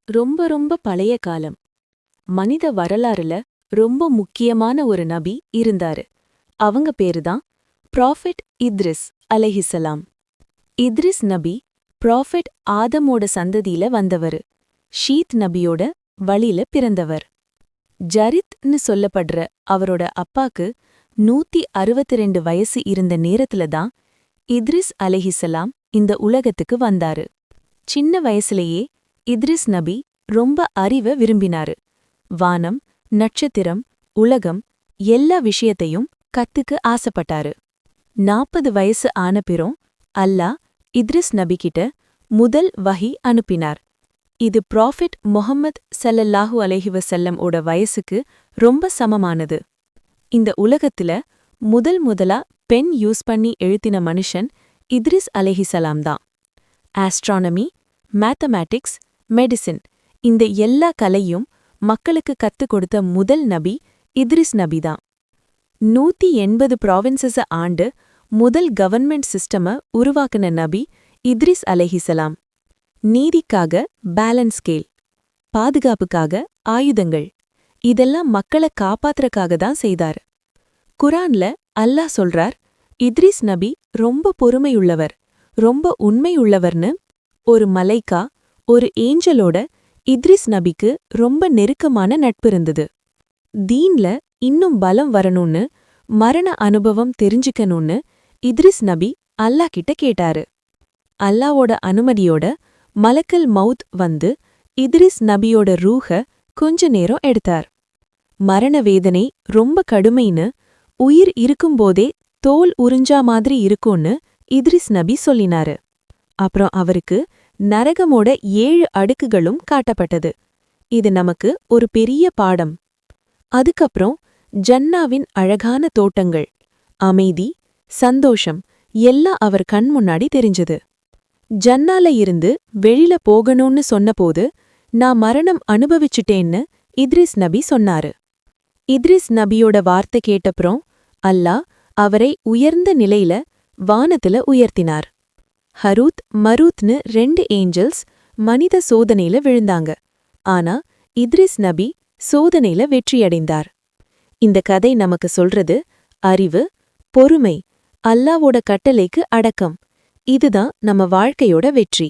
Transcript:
ரொம்ப ரொம்ப பழைய காலம். மனித வரலாறுல ரொம்ப முக்கியமான ஒரு நபி இருந்தாரு. அவங்க பேருதான் ப்ராஃபெட் இத்ரிஸ் அலைஹிஸ்ஸலாம். இத்ரிஸ் நபி ப்ராஃபெட் ஆதமோட சந்ததியில வந்தவரு. ஷீத் நபியோட வழியில பிறந்தவர். ஜரித்னு சொல்லப்படுற அவரோட அப்பாக்கு 162 வயசு இருந்த நேரத்துல தான் இத்ரிஸ் அலைஹிஸ்ஸலாம் இந்த உலகத்துக்கு வந்தாரு. சின்ன வயசுலயே இத்ரிஸ் நபி ரொம்ப அறிவ விரும்பினாரு. வானம், நட்சத்திரம், உலகம் எல்லா விஷயத்தையும் கத்துக்க ஆசைப்பட்டாரு. 40 வயசு ஆனபிறம் அல்லாஹ் இத்ரிஸ் நபிகிட்ட முதல் வஹி அனுப்பினார். இது ப்ராஃபெட் முஹம்மத் ஸல்லல்லாஹு அலைஹி வஸல்லம் ஓட வயசுக்கு ரொம்ப சமமானது. இந்த உலகத்துல முதலா பென் யூஸ் பண்ணி எழுத்தின மனுஷன் இத்ரிஸ் அலைஹிஸ்ஸலாம் தான். ஆஸ்ட்ரானமி, மேத்தமேட்டிக்ஸ், மெடிசின் இந்த எல்லா கலையும் மக்களுக்கு கத்துக் கொடுத்த முதல் நபி இத்ரிஸ் நபி தான். 180 ப்ராவின்சஸ ஆண்டு முதல் கவர்ன்மெண்ட் சிஸ்டம உருவாக்குன நபி இத்ரிஸ் அலைஹிஸ்ஸலாம். நீதிக்காக பேலன்ஸ் ஸ்கேல், பாதுகாப்புக்காக ஆயுதங்கள் இதெல்லாம் மக்களை காப்பாத்துறக்காக தான் செய்தார். குரான்ல அல்லாஹ் சொல்றார், இத்ரிஸ் நபி ரொம்ப பொறுமையுள்ளவர், ரொம்ப உண்மையுள்ளவர்னு. ஒரு மலைக்கா, ஒரு ஏஞ்சலோட இத்ரிஸ் நபிக்கு ரொம்ப நெருக்கமான நட்பு இருந்தது. தீன்ல இன்னும் பலம் வரணும்னு, மரண அனுபவம் தெரிஞ்சுக்கணும்னு இத்ரிஸ் நபி அல்லாஹ் கிட்ட கேட்டாரு. அல்லாவோட அனுமதியோட மலக்கல் மவுத் வந்து இத்ரிஸ் நபியோட ரூஹ கொஞ்ச நேரம் எடுத்தார். மரண வேதனை ரொம்ப கடுமைன்னு, உயிர் இருக்கும்போதே தோல் உறிஞ்சா மாதிரி இருக்கும்னு இத்ரிஸ் நபி சொல்லினாரு. அப்புறம் அவருக்கு நரகமோட 7 அடுக்குகளும் காட்டப்பட்டது. இது நமக்கு ஒரு பெரிய பாடம். அதுக்கப்புறம் ஜன்னாவின் அழகான தோட்டங்கள், அமைதி, சந்தோஷம் எல்லாம் அவர் கண் முன்னாடி தெரிஞ்சது. ஜன்னால இருந்து வெளியில போகணும்னு சொன்னபோது, நான் மரணம் அனுபவிச்சுட்டேன்னு இத்ரிஸ் நபி சொன்னாரு. இத்ரிஸ் நபியோட வார்த்தை கேட்டப்புறம் அல்லாஹ் அவரை உயர்ந்த நிலையில வானத்துல உயர்த்தினார். ஹரூத், மரூத்னு 2 ஏஞ்சல்ஸ் மனித சோதனையில விழுந்தாங்க. ஆனா இத்ரிஸ் நபி சோதனையில வெற்றியடைந்தார். இந்த கதை நமக்கு சொல்றது அறிவு, பொறுமை, அல்லாவோட கட்டளைக்கு அடக்கம். இதுதான் நம்ம வாழ்க்கையோட வெற்றி.